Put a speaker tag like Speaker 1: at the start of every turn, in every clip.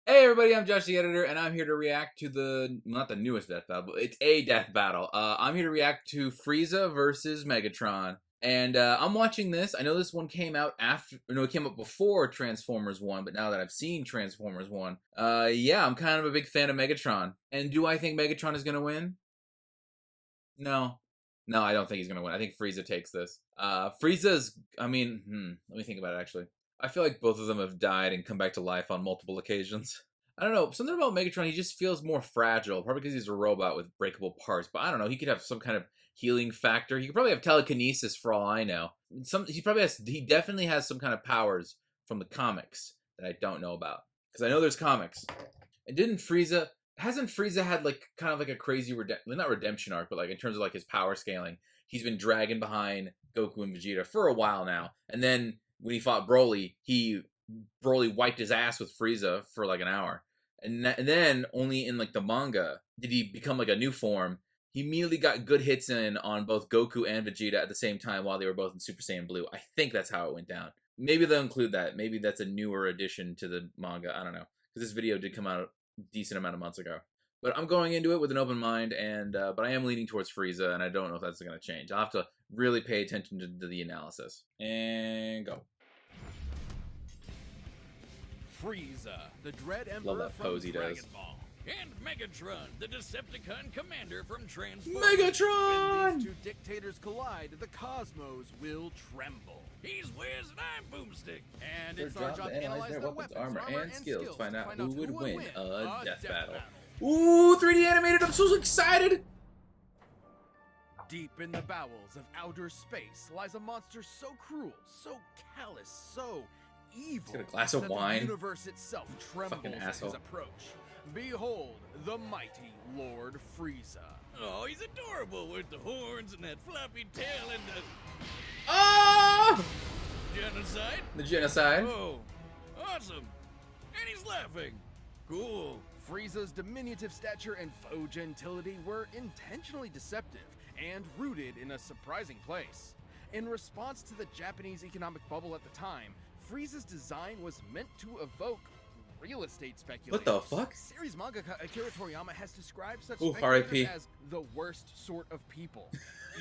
Speaker 1: Hey everybody, I'm Josh the Editor, and I'm here to react to not the newest death battle, but it's a death battle. I'm here to react to Frieza versus Megatron. And I'm watching this. I know this one came out it came out before Transformers 1, but now that I've seen Transformers 1, yeah, I'm kind of a big fan of Megatron. And do I think Megatron is going to win? No. No, I don't think he's going to win. I think Frieza takes this. Frieza's, let me think about it actually. I feel like both of them have died and come back to life on multiple occasions. I don't know, something about Megatron, he just feels more fragile, probably because he's a robot with breakable parts, but I don't know, he could have some kind of healing factor. He could probably have telekinesis for all I know. He definitely has some kind of powers from the comics that I don't know about. Because I know there's comics. And hasn't Frieza had like kind of like a crazy not redemption arc, but like in terms of like his power scaling, he's been dragging behind Goku and Vegeta for a while now. And then when he fought Broly wiped his ass with Frieza for like an hour. And then only in like the manga did he become like a new form. He immediately got good hits in on both Goku and Vegeta at the same time while they were both in Super Saiyan Blue. I think that's how it went down. Maybe they'll include that. Maybe that's a newer addition to the manga. I don't know. Because this video did come out a decent amount of months ago. But I'm going into it with an open mind, and but I am leaning towards Frieza, and I don't know if that's going to change. I'll have to really pay attention to the analysis. And go.
Speaker 2: Frieza, the Dread Emperor
Speaker 1: Love that pose he does.
Speaker 2: And Megatron, the Decepticon commander from Transformers.
Speaker 1: Megatron!
Speaker 2: When these two dictators collide, the cosmos will tremble. He's Wiz and I'm Boomstick. And it's our job to analyze their weapons,
Speaker 1: armor, and skills to find out who would win a death battle.
Speaker 2: battle.
Speaker 1: Ooh, 3D animated, I'm so excited!
Speaker 2: Deep in the bowels of outer space lies a monster so cruel, so callous, so evil.
Speaker 1: He's got a glass of wine.
Speaker 2: The universe itself trembles at his approach. Behold, the mighty Lord Frieza. Oh, he's adorable with the horns and that floppy tail and the...
Speaker 1: Oh!
Speaker 2: Genocide?
Speaker 1: The genocide.
Speaker 2: Oh, awesome. And he's laughing. Cool. Frieza's diminutive stature and faux gentility were intentionally deceptive and rooted in a surprising place. In response to the Japanese economic bubble at the time, Frieza's design was meant to evoke real estate speculators.
Speaker 1: What the fuck?
Speaker 2: Series mangaka Akira Toriyama has described such
Speaker 1: Ooh,
Speaker 2: speculators
Speaker 1: R.I.P.
Speaker 2: as the worst sort of people.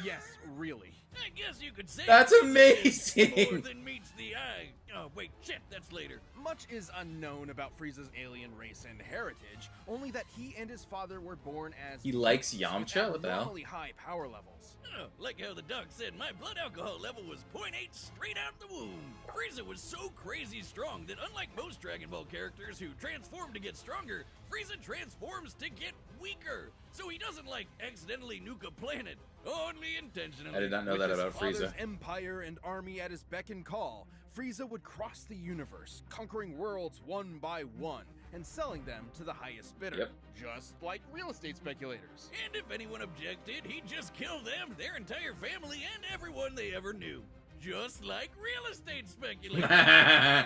Speaker 2: Yes, really. I guess you could say
Speaker 1: that's amazing.
Speaker 2: More than meets the eye. Oh wait, shit, that's later. Much is unknown about Frieza's alien race and heritage, only that he and his father were born as
Speaker 1: He likes Yamcha? What the hell?
Speaker 2: abnormally high power levels. Oh, like how the doc said my blood alcohol level was 0.8 straight out the womb. Frieza was so crazy strong that unlike most Dragon Ball characters who transform to get stronger, Frieza transforms to get weaker. So he doesn't like accidentally nuke a planet, only intentionally.
Speaker 1: I did not know
Speaker 2: With
Speaker 1: that
Speaker 2: his
Speaker 1: about
Speaker 2: father's
Speaker 1: Frieza.
Speaker 2: empire and army at his beck and call, Frieza would cross the universe, conquering worlds one by one, and selling them to the highest bidder.
Speaker 1: Yep.
Speaker 2: Just like real estate speculators. And if anyone objected, he'd just kill them, their entire family, and everyone they ever knew. Just like real estate speculators.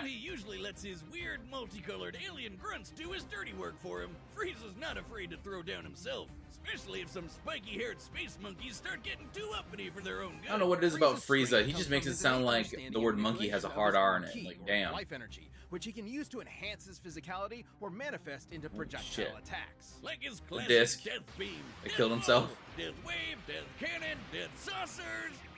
Speaker 2: He usually lets his weird, multicolored alien grunts do his dirty work for him. Frieza's not afraid to throw down himself, especially if some spiky-haired space monkeys start getting too uppity for their own good.
Speaker 1: I don't know what it is about Frieza. He just makes it sound like the word monkey has a hard R in it. Like, damn.
Speaker 2: Life energy, which he can use to enhance his physicality or manifest into projectile attacks. Like his classic
Speaker 1: disc.
Speaker 2: death beam.
Speaker 1: That killed himself.
Speaker 2: Death wave, death cannon, death saucers.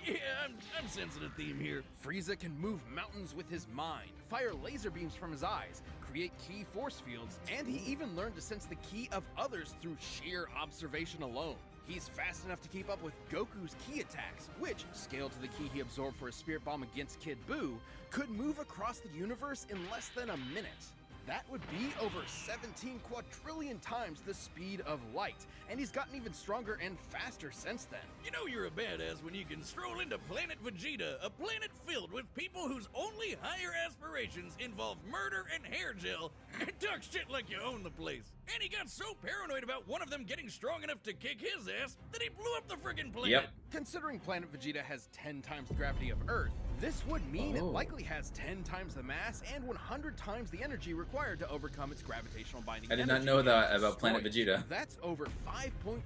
Speaker 2: Yeah, I'm sensing a theme here. Frieza can move mountains with his mind, fire laser beams from his eyes, create key force fields, and he even learned to sense the ki of others through sheer observation alone. He's fast enough to keep up with Goku's ki attacks, which, scaled to the ki he absorbed for a spirit bomb against Kid Buu, could move across the universe in less than a minute. That would be over 17 quadrillion times the speed of light, and he's gotten even stronger and faster since then. You know you're a badass when you can stroll into Planet Vegeta, a planet filled with people whose only higher aspirations involve murder and hair gel, and talk shit like you own the place. And he got so paranoid about one of them getting strong enough to kick his ass that he blew up the friggin' planet.
Speaker 1: Yep.
Speaker 2: Considering Planet Vegeta has 10 times the gravity of Earth, this would mean it likely has 10 times the mass and 100 times the energy required to overcome its gravitational binding.
Speaker 1: I did not know that about Planet Vegeta.
Speaker 2: That's over 5.3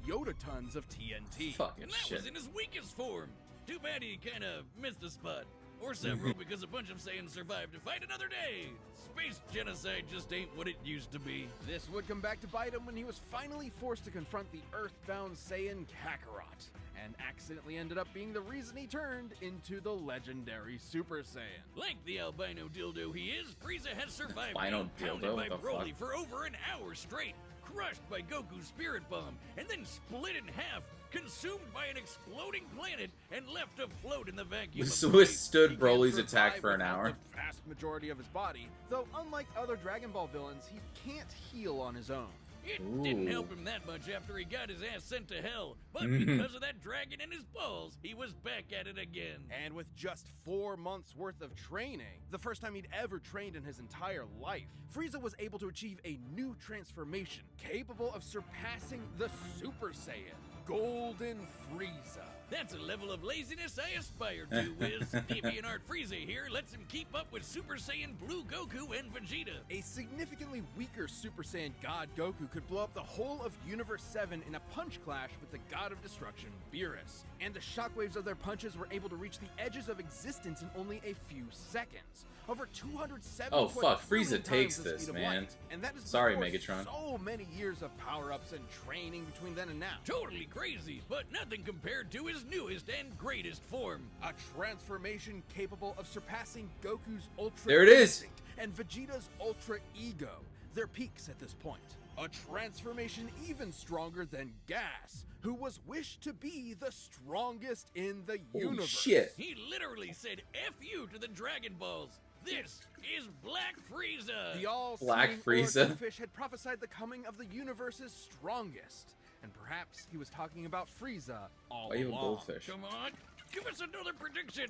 Speaker 2: Yoda tons of TNT.
Speaker 1: Fucking
Speaker 2: and that
Speaker 1: shit.
Speaker 2: was in his weakest form. Too bad he kinda missed a spot. or several because a bunch of Saiyans survived to fight another day. Space genocide just ain't what it used to be. This would come back to bite him when he was finally forced to confront the Earthbound Saiyan Kakarot, and accidentally ended up being the reason he turned into the legendary Super Saiyan. Like the albino dildo he is, Frieza has survived
Speaker 1: Albino
Speaker 2: being pounded
Speaker 1: dildo?
Speaker 2: by
Speaker 1: What the
Speaker 2: Broly
Speaker 1: fuck?
Speaker 2: for over an hour straight, crushed by Goku's Spirit Bomb, and then split in half, consumed by an exploding planet, and left afloat in the vacuum of space.
Speaker 1: Withstood
Speaker 2: He can
Speaker 1: Broly's
Speaker 2: survive
Speaker 1: attack for an
Speaker 2: without
Speaker 1: hour.
Speaker 2: the vast majority of his body, though unlike other Dragon Ball villains, he can't heal on his own. It didn't help him that much after he got his ass sent to hell, but because of that dragon in his balls, he was back at it again. And with just 4 months worth of training, the first time he'd ever trained in his entire life, Frieza was able to achieve a new transformation capable of surpassing the Super Saiyan, Golden Frieza. That's a level of laziness I aspire to, Wiz. DeviantArt Frieza here lets him keep up with Super Saiyan Blue Goku and Vegeta. A significantly weaker Super Saiyan God Goku could blow up the whole of Universe 7 in a punch clash with the God of Destruction, Beerus. And the shockwaves of their punches were able to reach the edges of existence in only a few seconds. Over 270.
Speaker 1: Oh fuck, Frieza takes this, man.
Speaker 2: And that is
Speaker 1: Sorry,
Speaker 2: before
Speaker 1: Megatron.
Speaker 2: so many years of power-ups and training between then and now. Totally crazy, but nothing compared to his newest and greatest form. A transformation capable of surpassing Goku's Ultra
Speaker 1: There it is.
Speaker 2: Instinct and Vegeta's Ultra Ego, their peaks at this point. A transformation even stronger than Gas, who was wished to be the strongest in the universe.
Speaker 1: Shit.
Speaker 2: He literally said F you to the Dragon Balls. This is Black Frieza! The
Speaker 1: Black Frieza.
Speaker 2: Fish had prophesied the coming of the universe's strongest. And perhaps he was talking about Frieza all
Speaker 1: Why you have a
Speaker 2: along.
Speaker 1: goldfish?
Speaker 2: Come on, give us another prediction!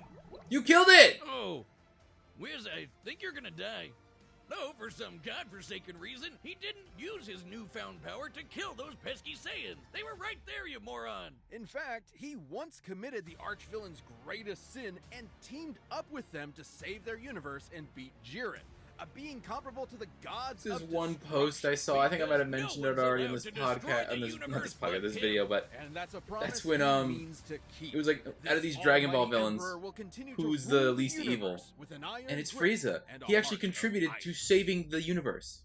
Speaker 1: You killed it!
Speaker 2: Oh, Wiz, I think you're gonna die. No, for some godforsaken reason, he didn't use his newfound power to kill those pesky Saiyans. They were right there, you moron. In fact, he once committed the archvillain's greatest sin and teamed up with them to save their universe and beat Jiren, a being comparable to the gods
Speaker 1: This is
Speaker 2: of
Speaker 1: one post I saw. I think I might have mentioned it already in this podcast, not this podcast, this video, but
Speaker 2: and that's a promise
Speaker 1: that's when
Speaker 2: he means to keep.
Speaker 1: it was like out of these
Speaker 2: This
Speaker 1: Dragon Ball
Speaker 2: almighty
Speaker 1: villains,
Speaker 2: emperor will continue to
Speaker 1: who's
Speaker 2: rule
Speaker 1: the least
Speaker 2: universe
Speaker 1: evil?
Speaker 2: with an iron
Speaker 1: And it's
Speaker 2: grip
Speaker 1: Frieza.
Speaker 2: and a
Speaker 1: He actually
Speaker 2: heart of
Speaker 1: contributed
Speaker 2: ice.
Speaker 1: to saving the universe.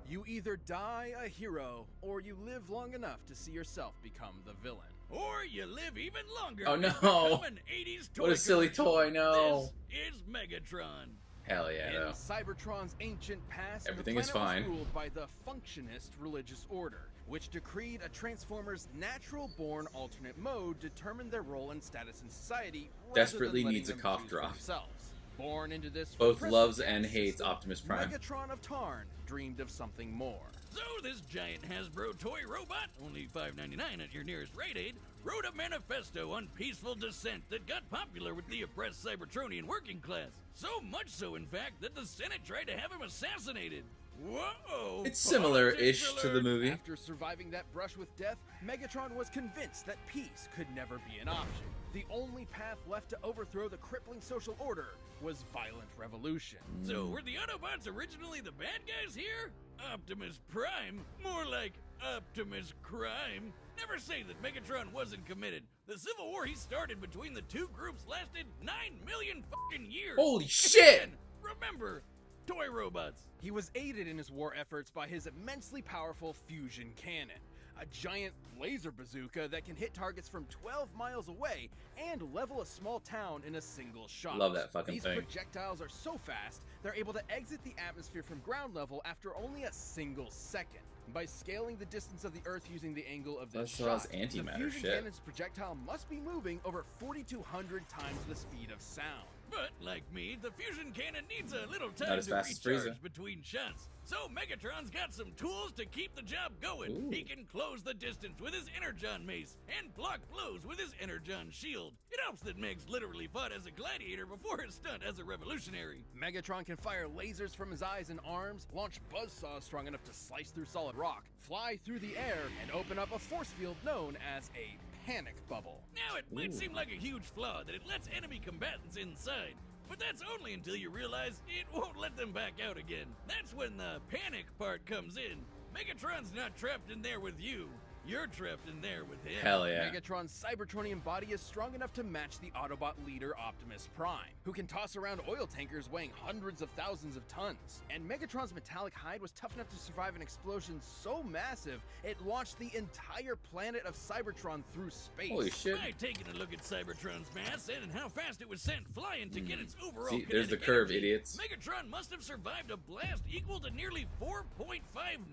Speaker 2: You either die a hero, or you live long enough to see yourself become the villain. Or you live even longer.
Speaker 1: Oh,
Speaker 2: and
Speaker 1: no.
Speaker 2: become an 80s toy
Speaker 1: What a silly
Speaker 2: commercial.
Speaker 1: toy, no.
Speaker 2: This is Megatron.
Speaker 1: Hell yeah,
Speaker 2: In
Speaker 1: though.
Speaker 2: Cybertron's ancient past,
Speaker 1: Everything
Speaker 2: the
Speaker 1: is
Speaker 2: planet
Speaker 1: fine.
Speaker 2: was ruled by the Functionist religious order, which decreed a Transformer's natural-born alternate mode determined their role and status in society. rather
Speaker 1: Desperately
Speaker 2: than letting
Speaker 1: needs a
Speaker 2: them
Speaker 1: cough
Speaker 2: choose for
Speaker 1: drop.
Speaker 2: themselves. Born into this
Speaker 1: Both
Speaker 2: repressive
Speaker 1: loves and
Speaker 2: caste
Speaker 1: hates
Speaker 2: system,
Speaker 1: Optimus Prime.
Speaker 2: Megatron of Tarn dreamed of something more. So this giant Hasbro toy robot, only $5.99 at your nearest Rite Aid, wrote a manifesto on peaceful dissent that got popular with the oppressed Cybertronian working class. So much so, in fact, that the Senate tried to have him assassinated. Whoa!
Speaker 1: It's similar-ish
Speaker 2: politics
Speaker 1: to the
Speaker 2: alert.
Speaker 1: movie.
Speaker 2: After surviving that brush with death, Megatron was convinced that peace could never be an option. The only path left to overthrow the crippling social order was violent revolution. So were the Autobots originally the bad guys here? Optimus Prime? More like Optimus Crime? Never say that Megatron wasn't committed. The civil war he started between the two groups lasted 9 million fucking years.
Speaker 1: Holy shit!
Speaker 2: And remember, toy robots. He was aided in his war efforts by his immensely powerful fusion cannon, a giant laser bazooka that can hit targets from 12 miles away and level a small town in a single shot.
Speaker 1: Love that fucking
Speaker 2: These
Speaker 1: thing.
Speaker 2: projectiles are so fast, they're able to exit the atmosphere from ground level after only a single second. By scaling the distance of the Earth using the angle of this
Speaker 1: That's
Speaker 2: shot,
Speaker 1: antimatter
Speaker 2: the fusion
Speaker 1: shit.
Speaker 2: cannon's projectile must be moving over 4,200 times the speed of sound. But like me, the fusion cannon needs a little time
Speaker 1: as
Speaker 2: to
Speaker 1: fast as
Speaker 2: recharge
Speaker 1: Frieza.
Speaker 2: between shots. So Megatron's got some tools to keep the job going.
Speaker 1: Ooh.
Speaker 2: He can close the distance with his Energon mace and block blows with his Energon shield. It helps that Megs literally fought as a gladiator before his stunt as a revolutionary. Megatron can fire lasers from his eyes and arms, launch buzzsaws strong enough to slice through solid rock, fly through the air, and open up a force field known as a panic bubble. Now it might seem like a huge flaw that it lets enemy combatants inside, but that's only until you realize it won't let them back out again. That's when the panic part comes in. Megatron's not trapped in there with you. You're trapped in there with him.
Speaker 1: Hell yeah.
Speaker 2: Megatron's Cybertronian body is strong enough to match the Autobot leader Optimus Prime, who can toss around oil tankers weighing hundreds of thousands of tons. And Megatron's metallic hide was tough enough to survive an explosion so massive, it launched the entire planet of Cybertron through space.
Speaker 1: Holy shit.
Speaker 3: By taking a look at Cybertron's mass and how fast it was sent flying to get its overall
Speaker 1: See, there's the
Speaker 3: kinetic
Speaker 1: curve,
Speaker 3: energy,
Speaker 1: idiots.
Speaker 3: Megatron must have survived a blast equal to nearly 4.5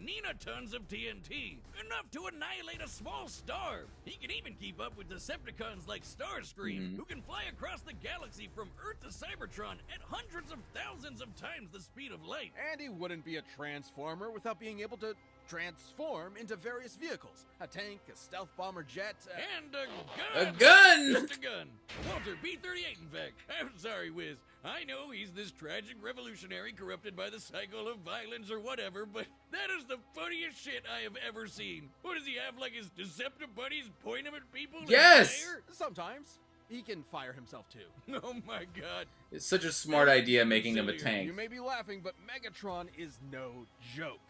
Speaker 3: ninotons of TNT, enough to annihilate a small star. He can even keep up with Decepticons like Starscream, who can fly across the galaxy from Earth to Cybertron at hundreds of thousands of times the speed of light.
Speaker 2: And he wouldn't be a Transformer without being able to transform into various vehicles. A tank, a stealth bomber jet,
Speaker 3: And a gun!
Speaker 1: A gun!
Speaker 3: Just a gun. Walter B-38, in fact. I'm sorry, Wiz. I know he's this tragic revolutionary corrupted by the cycle of violence or whatever, but that is the funniest shit I have ever seen. What does he have, like his Deceptive buddies point him at people? and
Speaker 1: Yes!
Speaker 3: fire?
Speaker 2: Sometimes. He can fire himself too.
Speaker 3: Oh my god.
Speaker 1: It's such a smart idea making him a
Speaker 3: Silly.
Speaker 1: tank.
Speaker 2: You may be laughing, but Megatron is no joke.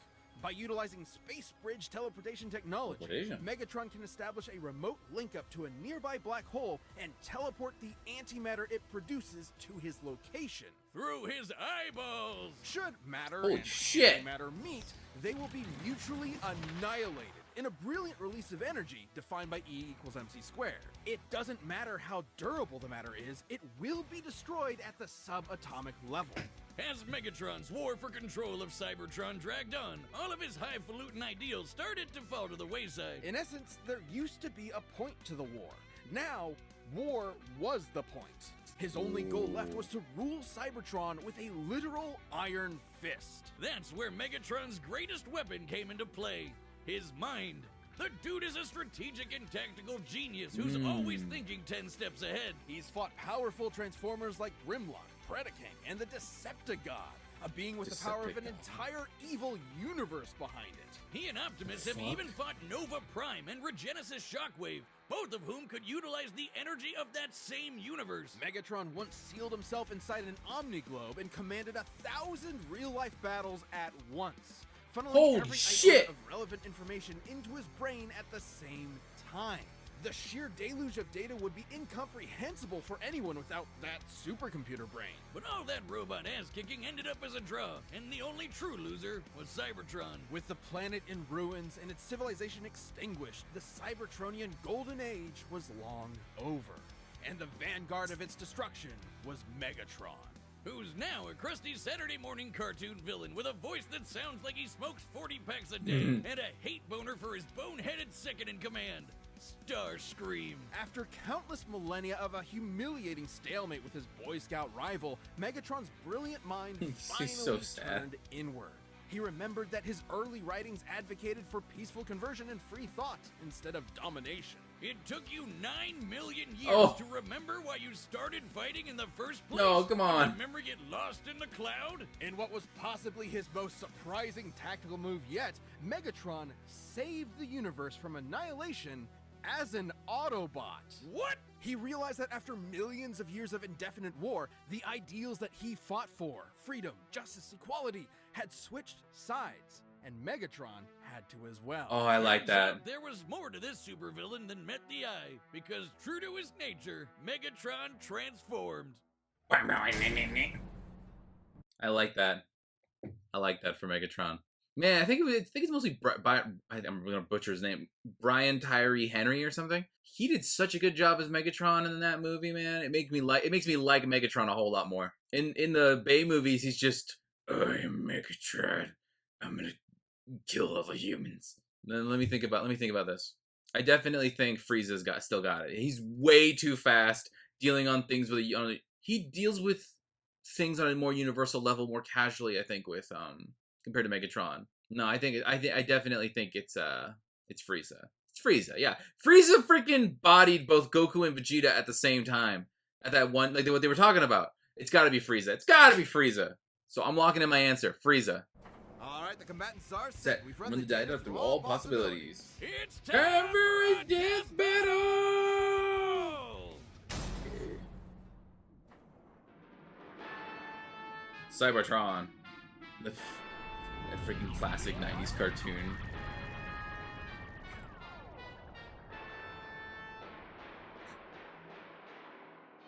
Speaker 2: By utilizing space bridge teleportation technology,
Speaker 1: Teleportation?
Speaker 2: Megatron can establish a remote link up to a nearby black hole and teleport the antimatter it produces to his location.
Speaker 3: Through his eyeballs.
Speaker 2: Should matter
Speaker 1: Holy
Speaker 2: and
Speaker 1: shit.
Speaker 2: antimatter meet, they will be mutually annihilated in a brilliant release of energy defined by E equals MC squared. It doesn't matter how durable the matter is, it will be destroyed at the subatomic level.
Speaker 3: As Megatron's war for control of Cybertron dragged on, all of his highfalutin ideals started to fall to the wayside.
Speaker 2: In essence, there used to be a point to the war. Now, war was the point. His only goal left was to rule Cybertron with a literal iron fist.
Speaker 3: That's where Megatron's greatest weapon came into play. His mind. The dude is a strategic and tactical genius who's always thinking 10 steps ahead.
Speaker 2: He's fought powerful Transformers like Grimlock, Predaking, and the Decepticon, a being with the power of an
Speaker 1: Decepticon.
Speaker 2: entire evil universe behind it.
Speaker 3: He and Optimus have even fought Nova Prime and Regenesis Shockwave, both of whom could utilize the energy of that same universe.
Speaker 2: Megatron once sealed himself inside an Omniglobe and commanded 1,000 real-life battles at once, funneling
Speaker 1: Holy
Speaker 2: every
Speaker 1: shit!
Speaker 2: iota of relevant information into his brain at the same time. The sheer deluge of data would be incomprehensible for anyone without that supercomputer brain.
Speaker 3: But all that robot ass-kicking ended up as a draw, and the only true loser was Cybertron.
Speaker 2: With the planet in ruins and its civilization extinguished, the Cybertronian Golden Age was long over. And the vanguard of its destruction was Megatron.
Speaker 3: Who's now a crusty Saturday morning cartoon villain with a voice that sounds like he smokes 40 packs a day and a hate boner for his boneheaded second in command, Starscream.
Speaker 2: After countless millennia of a humiliating stalemate with his Boy Scout rival, Megatron's brilliant mind finally
Speaker 1: so sad.
Speaker 2: turned inward. He remembered that his early writings advocated for peaceful conversion and free thought instead of domination.
Speaker 3: It took you 9 million years to remember why you started fighting in the first place.
Speaker 1: No, come on.
Speaker 3: Did memory get lost in the cloud?
Speaker 2: In what was possibly his most surprising tactical move yet, Megatron saved the universe from annihilation as an Autobot.
Speaker 3: What?
Speaker 2: He realized that after millions of years of indefinite war, the ideals that he fought for, freedom, justice, equality, had switched sides, and Megatron had to as well.
Speaker 1: Oh, I like that.
Speaker 3: There was more to this supervillain than met the eye, because true to his nature, Megatron transformed.
Speaker 1: I like that. I like that for Megatron. Man, I think it's mostly I'm gonna butcher his name, Brian Tyree Henry or something. He did such a good job as Megatron in that movie, man. It makes me like Megatron a whole lot more. In the Bay movies, he's just, I am Megatron. I'm gonna kill all the humans. Then let me think about this. I definitely think Frieza's still got it. He's way too fast dealing on things with he deals with things on a more universal level, more casually. I think with compared to Megatron. No, I definitely think it's Frieza. It's Frieza, yeah. Frieza freaking bodied both Goku and Vegeta at the same time. At that one, like what they were talking about. It's gotta be Frieza. It's gotta be Frieza. So I'm locking in my answer. Frieza.
Speaker 2: Alright, the combatants are
Speaker 1: Set.
Speaker 2: We've
Speaker 1: Run the data through all possibilities.
Speaker 3: It's
Speaker 1: Time for a death battle! Cybertron. That freaking classic 90s cartoon.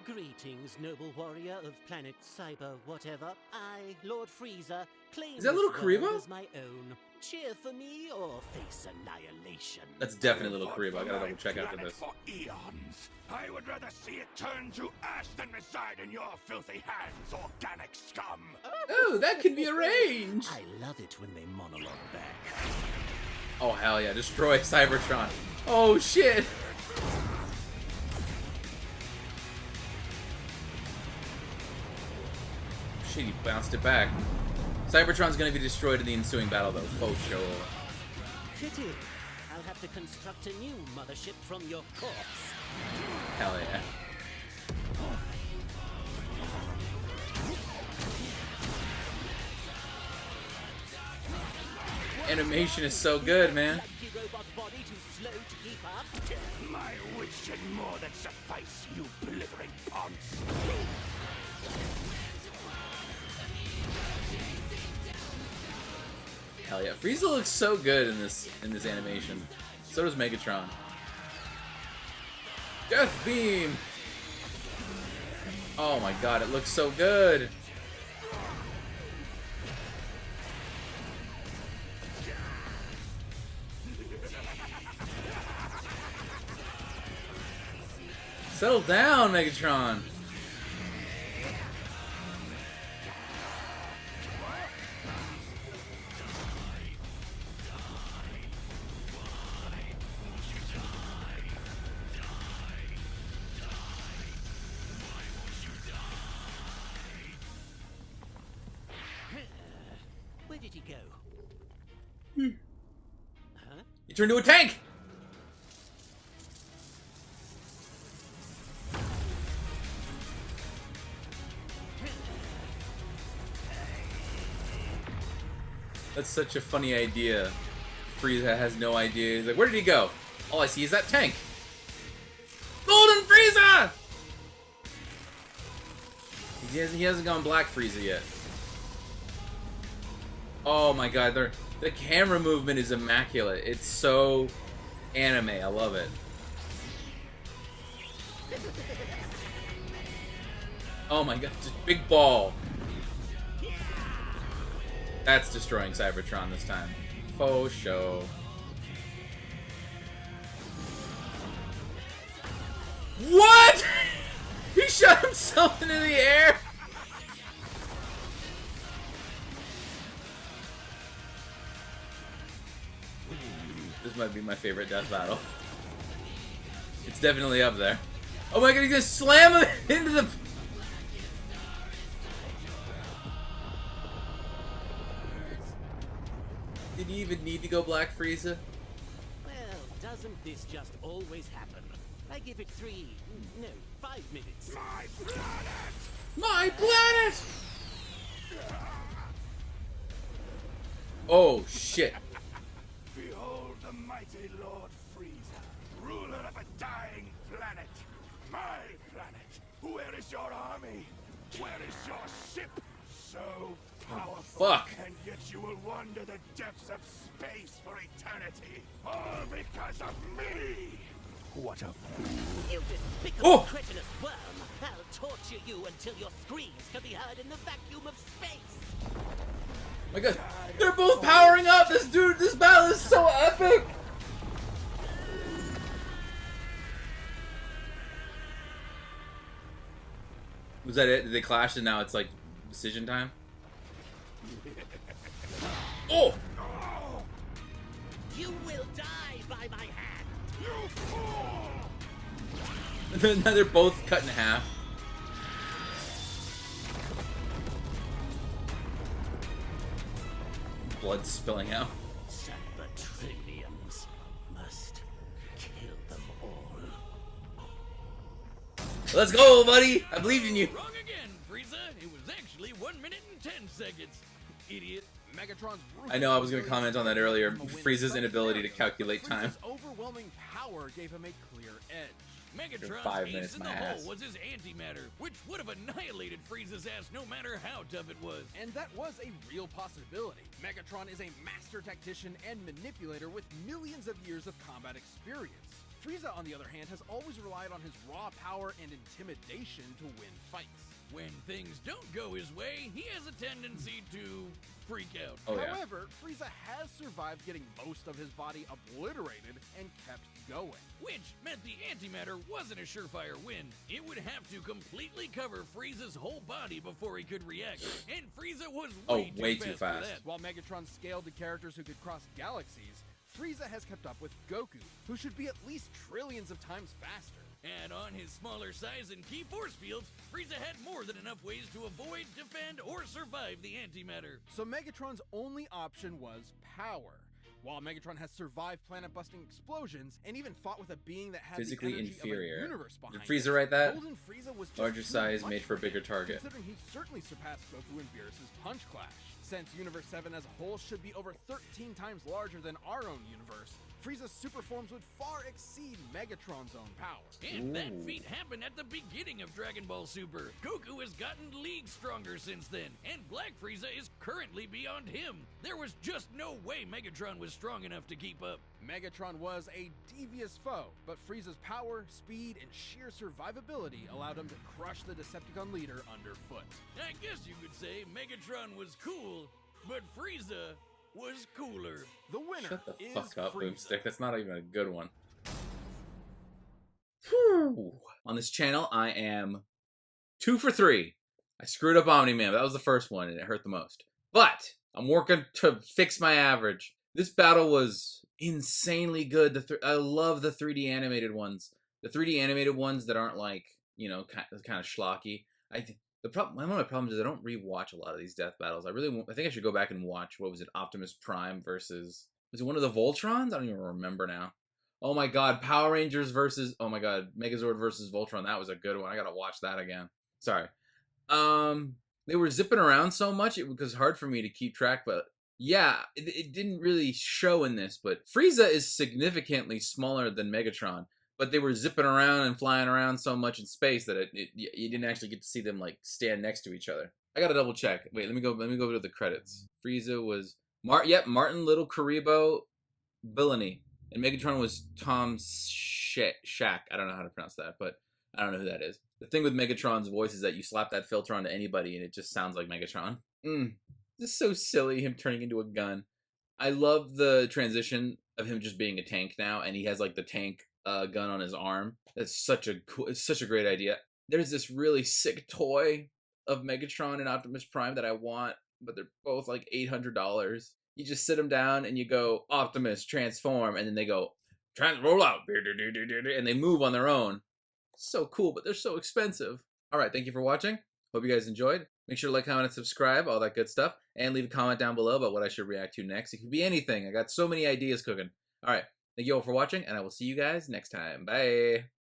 Speaker 4: Greetings, noble warrior of planet Cyber whatever. I, Lord Frieza, claim
Speaker 1: Is that little
Speaker 4: this world
Speaker 1: Karibo?
Speaker 4: as my own. Cheer for me or face annihilation.
Speaker 1: That's definitely little Karibo. I gotta double check after
Speaker 5: Planet
Speaker 1: this.
Speaker 5: For eons. I would rather see it turn to ash than reside in your filthy hands, organic scum.
Speaker 1: Oh, that could be arranged.
Speaker 4: I love it when they monologue back.
Speaker 1: Oh, hell yeah. Destroy Cybertron. Oh, shit. Shit, he bounced it back. Cybertron's gonna be destroyed in the ensuing battle, though. Oh, sure.
Speaker 4: Pity. I'll have to construct a new mothership from your corpse.
Speaker 1: Hell yeah. Animation is so good, man.
Speaker 4: Like your robot body too slow to keep up?
Speaker 5: My wit should more than suffice, you blithering ponce.
Speaker 1: Hell yeah. Frieza looks so good in this animation. So does Megatron. Death Beam! Oh my god, it looks so good! Settle down, Megatron!
Speaker 4: Where did he go? Huh?
Speaker 1: You turned into a tank! That's such a funny idea. Frieza has no idea. He's like, where did he go? All I see is that tank. Golden Frieza! He hasn't gone Black Frieza yet. Oh my god, the camera movement is immaculate. It's so anime. I love it. Oh my god, just big ball. That's destroying Cybertron this time. Faux show. What? He shot himself into the air? This might be my favorite death battle. It's definitely up there. Oh my god, he's gonna slam him into the... Did he even need to go Black Frieza?
Speaker 4: Well, doesn't this just always happen? I give it 5 minutes.
Speaker 5: My planet!
Speaker 1: My planet! Oh, shit.
Speaker 5: Behold the mighty Lord Frieza, ruler of a dying planet. My planet. Where is your army? Where is your ship? So powerful.
Speaker 1: Fuck.
Speaker 5: And yet you will wander the depths of space for eternity. All because of me. What a fool.
Speaker 4: You despicable
Speaker 1: Oh!
Speaker 4: cretinous worm! I'll torture you until your screams can be heard in the vacuum of space!
Speaker 1: My god, they're both powering up! This battle is so epic! Was that it? Did they clash and now it's like decision time? Oh!
Speaker 4: You will die by my hand!
Speaker 5: You fool!
Speaker 1: Now they're both cut in half. Blood spilling out.
Speaker 4: Cybertronians must kill them all.
Speaker 1: Let's go, buddy! I believed in you.
Speaker 3: Wrong again, Frieza. It was actually 1 minute and 10 seconds. Idiot.
Speaker 2: Megatron's
Speaker 1: I know, I was gonna comment on that earlier. Frieza's inability to calculate time.
Speaker 2: Frieza's overwhelming power gave him a clear edge.
Speaker 3: Megatron's
Speaker 1: 5
Speaker 3: ace
Speaker 1: minutes,
Speaker 3: in
Speaker 1: my
Speaker 3: the
Speaker 1: ass.
Speaker 3: hole was his antimatter, which would have annihilated Frieza's ass no matter how tough it was.
Speaker 2: And that was a real possibility. Megatron is a master tactician and manipulator with millions of years of combat experience. Frieza, on the other hand, has always relied on his raw power and intimidation to win fights.
Speaker 3: When things don't go his way, he has a tendency to freak out.
Speaker 1: Oh, yeah.
Speaker 2: However, Frieza has survived getting most of his body obliterated and kept going.
Speaker 3: Which meant the antimatter wasn't a surefire win. It would have to completely cover Frieza's whole body before he could react, and Frieza was way too fast for that.
Speaker 2: While Megatron scaled to characters who could cross galaxies, Frieza has kept up with Goku, who should be at least trillions of times faster.
Speaker 3: And on his smaller size and key force fields, Frieza had more than enough ways to avoid, defend, or survive the antimatter.
Speaker 2: So Megatron's only option was power. While Megatron has survived planet-busting explosions and even fought with a being that had
Speaker 1: Physically
Speaker 2: the energy
Speaker 1: inferior.
Speaker 2: of a universe behind
Speaker 1: Did Frieza
Speaker 2: it,
Speaker 1: write that?
Speaker 2: Golden Frieza was just
Speaker 1: Larger
Speaker 2: too
Speaker 1: size
Speaker 2: much
Speaker 1: made for a bigger
Speaker 2: him,
Speaker 1: target.
Speaker 2: Considering he certainly surpassed Goku and Beerus' Punch Clash. Since Universe 7 as a whole should be over 13 times larger than our own universe, Frieza's super forms would far exceed Megatron's own power.
Speaker 3: And that feat happened at the beginning of Dragon Ball Super. Goku has gotten leagues stronger since then, and Black Frieza is currently beyond him. There was just no way Megatron was strong enough to keep up.
Speaker 2: Megatron was a devious foe, but Frieza's power, speed, and sheer survivability allowed him to crush the Decepticon leader underfoot.
Speaker 3: I guess you could say Megatron was cool, but Frieza was cooler.
Speaker 2: The winner
Speaker 1: Shut the
Speaker 2: is
Speaker 1: fuck up,
Speaker 2: Frieza.
Speaker 1: Boomstick. That's not even a good one. Whew. On this channel, I am 2 for 3. I screwed up Omni-Man. That was the first one, and it hurt the most. But I'm working to fix my average. This battle was insanely good. I love the 3D animated ones. The 3D animated ones that aren't like, you know, kind of schlocky. One of my problems is I don't rewatch a lot of these death battles. I think I should go back and watch, what was it, Optimus Prime versus, was it one of the Voltrons? I don't even remember now. Oh my god, Power Rangers versus, oh my god, Megazord versus Voltron. That was a good one. I gotta watch that again. Sorry. They were zipping around so much, it was hard for me to keep track, but yeah, it didn't really show in this, but Frieza is significantly smaller than Megatron. But they were zipping around and flying around so much in space that you didn't actually get to see them like stand next to each other. I gotta double check. Wait, let me go to the credits. Frieza was Martin Little Karibo Billany, and Megatron was Tom Shack. I don't know how to pronounce that, but I don't know who that is. The thing with Megatron's voice is that you slap that filter onto anybody and it just sounds like Megatron. This is so silly, him turning into a gun. I love the transition of him just being a tank now, and he has like the tank gun on his arm. It's such a great idea. There's this really sick toy of Megatron and Optimus Prime that I want, but they're both like $800. You just sit them down and you go, Optimus, transform, and then they go, roll out, and they move on their own. So cool, but they're so expensive. Alright, thank you for watching. Hope you guys enjoyed. Make sure to like, comment, and subscribe, all that good stuff. And leave a comment down below about what I should react to next. It could be anything. I got so many ideas cooking. Alright, thank you all for watching, and I will see you guys next time. Bye!